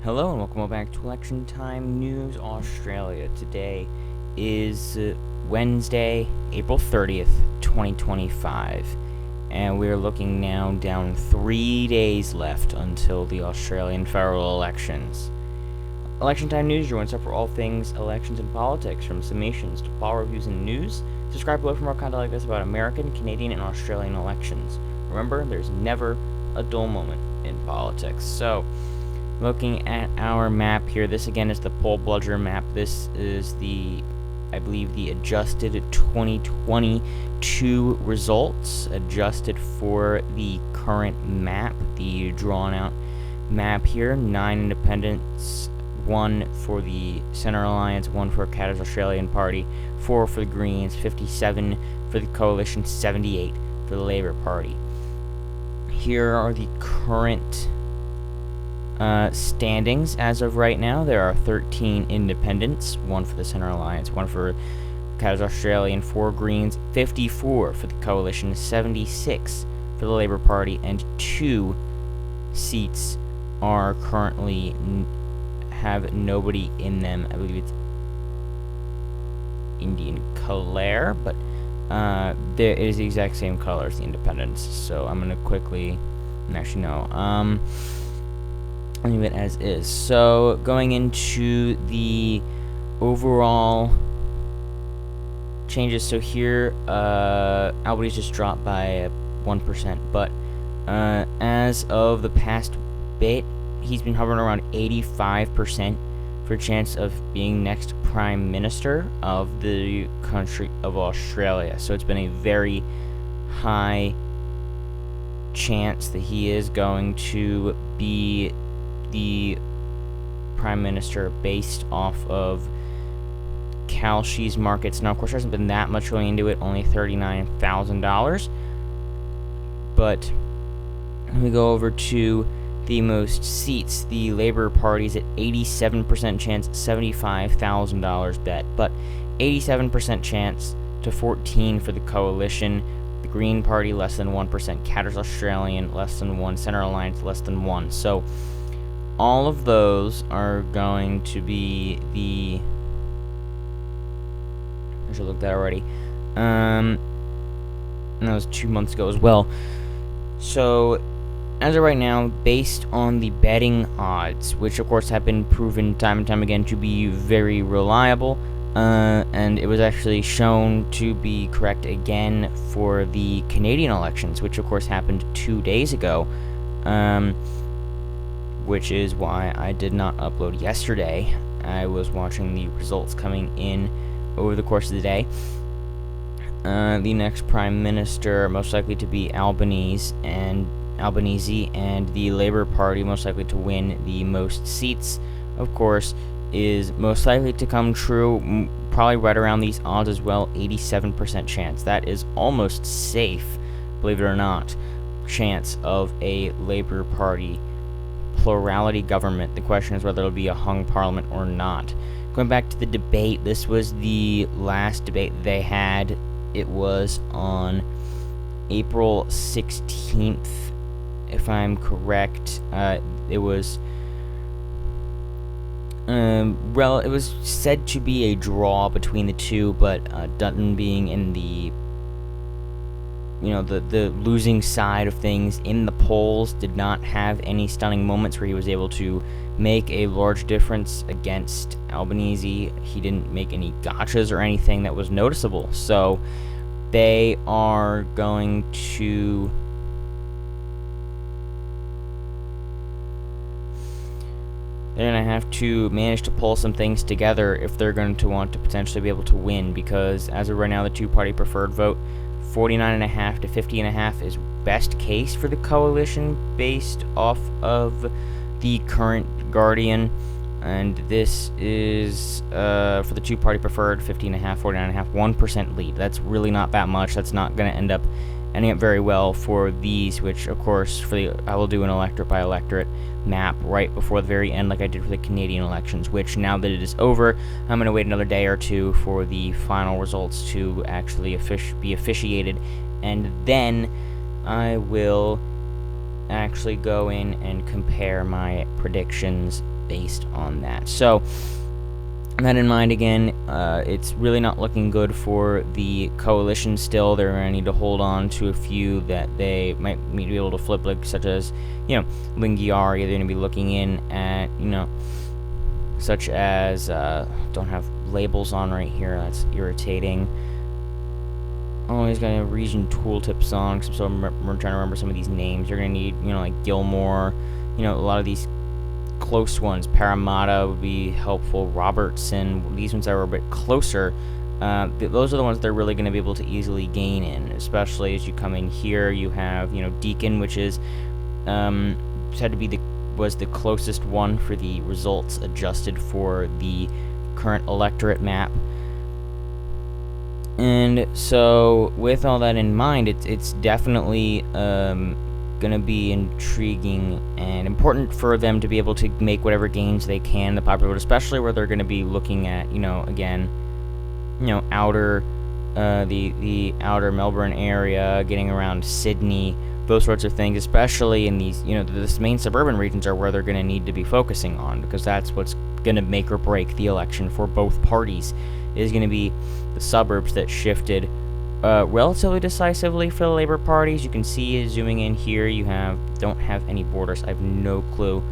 Hello and welcome back to Election Time News Australia. Today is Wednesday, April 30th, 2025, and we're looking now down 3 days left until the Australian federal elections. Election Time News, your one-stop for all things elections and politics, from summations to poll reviews and news. Subscribe below for more content like this about American, Canadian, and Australian elections. Remember, there's never a dull moment in politics. So, looking at our map here, this again is the poll bludger map. This is I believe the adjusted 2022 results, adjusted for the current map, the drawn out map here. 9 independents, 1 for the Centre Alliance, 1 for Canada's Australian Party, 4 for the Greens, 57 for the Coalition, 78 for the Labour Party. Here are the current standings as of right now. There are 13 independents, 1 for the Centre Alliance, 1 for Canada's Australian, 4 Greens, 54 for the Coalition, 76 for the Labour Party, and 2 seats are currently have nobody in them. I believe it's Indian Clare, but it is the exact same color as the independents. So I'm gonna quickly, actually no, leave it as is. So going into the overall changes, so here Albo's just dropped by 1%, but as of the past bit, he's been hovering around 85% for a chance of being next Prime Minister of the country of Australia. So it's been a very high chance that he is going to be the Prime Minister based off of Kalshi's markets. Now, of course, there hasn't been that much going into it, only $39,000. But we go over to the most seats. The Labour Party's at 87% chance, $75,000 bet, but 87% chance to 14 for the Coalition. The Green Party less than 1%, Canada's Australian less than 1, Centre Alliance less than 1. So all of those are going to be I should look that already. And that was 2 months ago as well. So as of right now, based on the betting odds, which of course have been proven time and time again to be very reliable, and it was actually shown to be correct again for the Canadian elections, which of course happened 2 days ago, which is why I did not upload yesterday. I was watching the results coming in over the course of the day. The next Prime Minister most likely to be Albanese, and the Labour Party most likely to win the most seats, of course, is most likely to come true, probably right around these odds as well, 87% chance. That is almost safe, believe it or not, chance of a Labour Party plurality government. The question is whether it'll be a hung parliament or not. Going back to the debate, this was the last debate they had. It was on April 16th, if I'm correct. It was it was said to be a draw between the two, but Dutton, being in the the losing side of things in the polls, did not have any stunning moments where he was able to make a large difference against Albanese. He didn't make any gotchas or anything that was noticeable. So they are going to have to manage to pull some things together if they're going to want to potentially be able to win, because as of right now, the two-party preferred vote, 49.5 to 50.5 is best case for the Coalition based off of the current Guardian, and this is for the two-party preferred, 50.5, 49.5, 1% lead. That's really not that much. That's not going to end up ending up very well for these, which of course I will do an electorate by electorate map right before the very end, like I did for the Canadian elections, which now that it is over, I'm going to wait another day or two for the final results to actually be officiated, and then I will actually go in and compare my predictions based on that. So, that in mind, again, it's really not looking good for the coalition still. They're going to need to hold on to a few that they might be able to flip, like such as, Lingiari. They're going to be looking in at, such as, don't have labels on right here. That's irritating. Oh, he's got region tooltips on, because I'm trying to remember some of these names. You're going to need, like Gilmore, a lot of these close ones. Parramatta would be helpful. Robertson, these ones that are a bit closer, those are the ones they're really going to be able to easily gain in, especially as you come in here. You have, Deacon, which is said to be was the closest one for the results adjusted for the current electorate map. And so, with all that in mind, it's definitely going to be intriguing and important for them to be able to make whatever gains they can in the popular vote, especially where they're going to be looking at, again, outer, the outer Melbourne area, getting around Sydney, those sorts of things, especially in these, the main suburban regions are where they're going to need to be focusing on, because that's what's going to make or break the election for both parties, is going to be the suburbs that shifted relatively decisively for the Labour parties. You can see, zooming in here, don't have any borders. I have no clue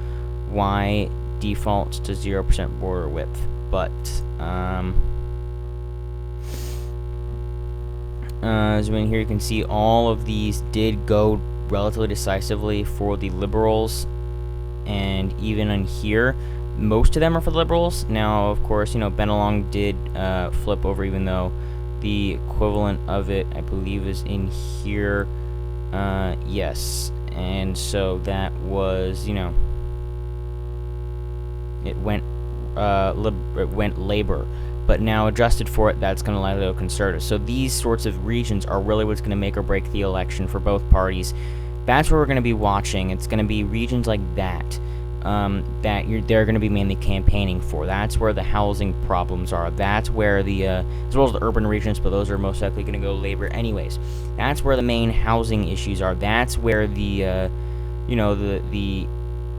why defaults to 0% border width, but zooming in here, you can see all of these did go relatively decisively for the Liberals, and even on here, most of them are for the Liberals. Now, of course, Bennelong did flip over, even though the equivalent of it, I believe, is in here. Yes. And so that was, it went Labour. But now, adjusted for it, that's going to allow Conservative. So these sorts of regions are really what's going to make or break the election for both parties. That's where we're going to be watching. It's going to be regions like that. They're going to be mainly campaigning for. That's where the housing problems are. That's where as well as the urban regions, but those are most likely going to go Labour anyways. That's where the main housing issues are. That's where the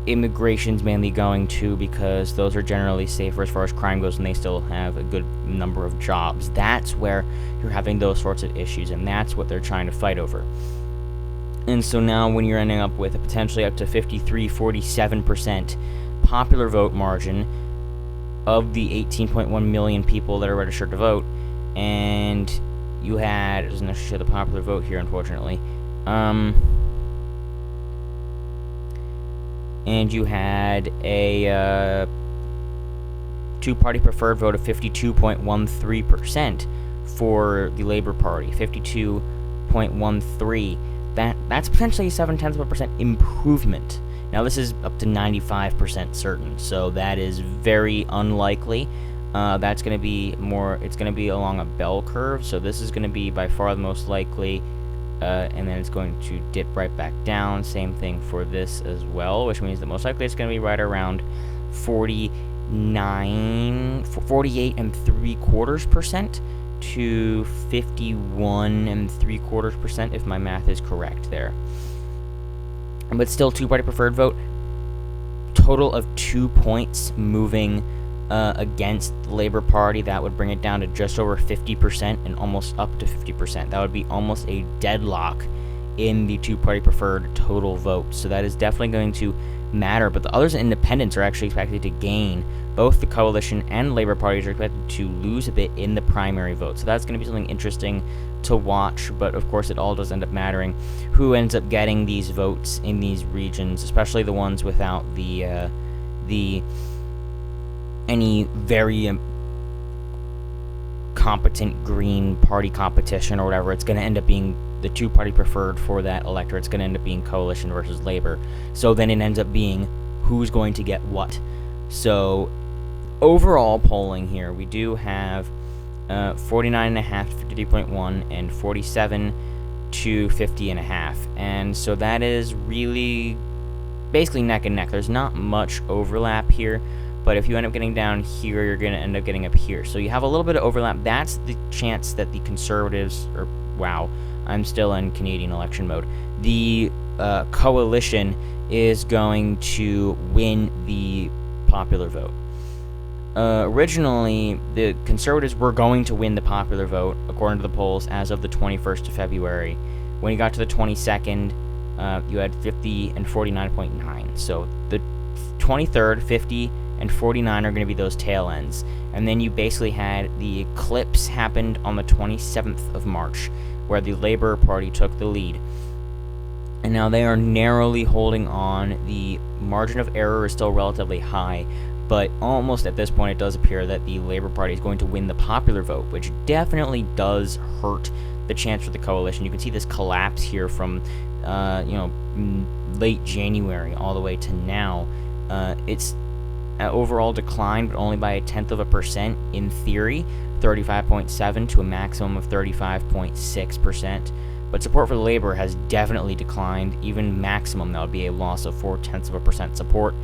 immigration's mainly going to, because those are generally safer as far as crime goes, and they still have a good number of jobs. That's where you're having those sorts of issues, and that's what they're trying to fight over. And so now, when you're ending up with a potentially up to 47% popular vote margin of the 18.1 million people that are registered to vote, and it doesn't actually show the popular vote here, unfortunately, and you had a two-party preferred vote of 52.13% for the Labour Party, 52.13%. That's potentially a 0.7% improvement. Now, this is up to 95% certain, so that is very unlikely. That's going to be it's going to be along a bell curve, so this is going to be by far the most likely, and then it's going to dip right back down. Same thing for this as well, which means that most likely it's going to be right around 48.75% to 51.75%, if my math is correct there. But still, two-party preferred vote, total of 2 points moving against the Labour Party. That would bring it down to just over 50% and almost up to 50%. That would be almost a deadlock in the two-party preferred total vote. So that is definitely going to matter. But the others, independents, are actually expected to gain. Both the coalition and Labour parties are expected to lose a bit in the primary vote. So that's going to be something interesting to watch. But of course, it all does end up mattering who ends up getting these votes in these regions, especially the ones without any very competent Green Party competition or whatever. It's going to end up being the two-party preferred for that electorate. It's going to end up being coalition versus Labour. So then it ends up being who's going to get what. So overall polling here, we do have 49.5 to 53.1 and 47 to 50.5. And so that is really basically neck and neck. There's not much overlap here. But if you end up getting down here, you're going to end up getting up here. So you have a little bit of overlap. That's the chance that the Conservatives, wow, I'm still in Canadian election mode. the coalition is going to win the popular vote. Originally, the Conservatives were going to win the popular vote, according to the polls, as of the 21st of February. When you got to the 22nd, you had 50 and 49.9. So the 23rd, 50 and 49 are going to be those tail ends. And then you basically had the eclipse happened on the 27th of March, where the Labour Party took the lead. And now they are narrowly holding on. The margin of error is still relatively high, but almost at this point it does appear that the Labour Party is going to win the popular vote, which definitely does hurt the chance for the coalition. You can see this collapse here from late January all the way to now. It's overall decline, but only by 0.1% in theory, 35.7 to a maximum of 35.6%. But support for the Labour has definitely declined. Even maximum, that would be a loss of 0.4% support.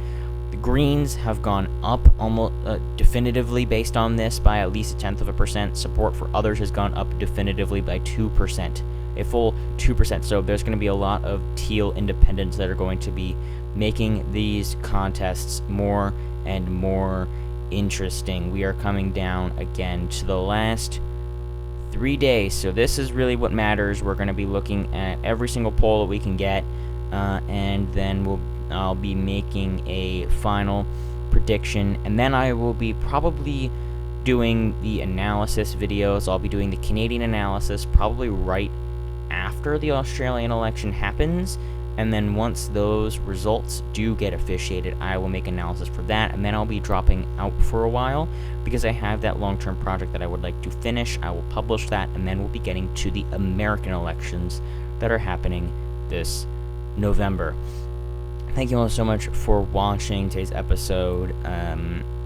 The Greens have gone up almost definitively based on this by at least 0.1%. Support for others has gone up definitively by 2%, a full 2%. So there's going to be a lot of teal independents that are going to be making these contests more and more interesting. We are coming down again to the last 3 days, so this is really what matters. We're going to be looking at every single poll that we can get, and then I'll be making a final prediction, and then I will be probably doing the analysis videos. I'll be doing the Canadian analysis probably right after the Australian election happens, and then once those results do get officiated, I will make analysis for that, and then I'll be dropping out for a while because I have that long-term project that I would like to finish. I will publish that, and then we'll be getting to the American elections that are happening this November. Thank you all so much for watching today's episode.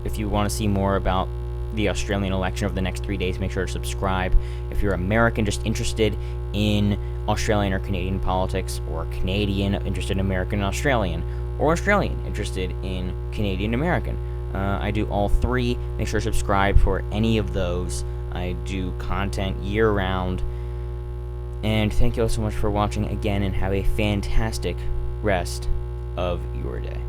If you want to see more about the Australian election over the next 3 days, make sure to subscribe. If you're American, just interested in Australian or Canadian politics, or Canadian interested in American and Australian, or Australian interested in Canadian American, I do all three. Make sure to subscribe for any of those. I do content year-round. And thank you all so much for watching again, and have a fantastic rest of your day.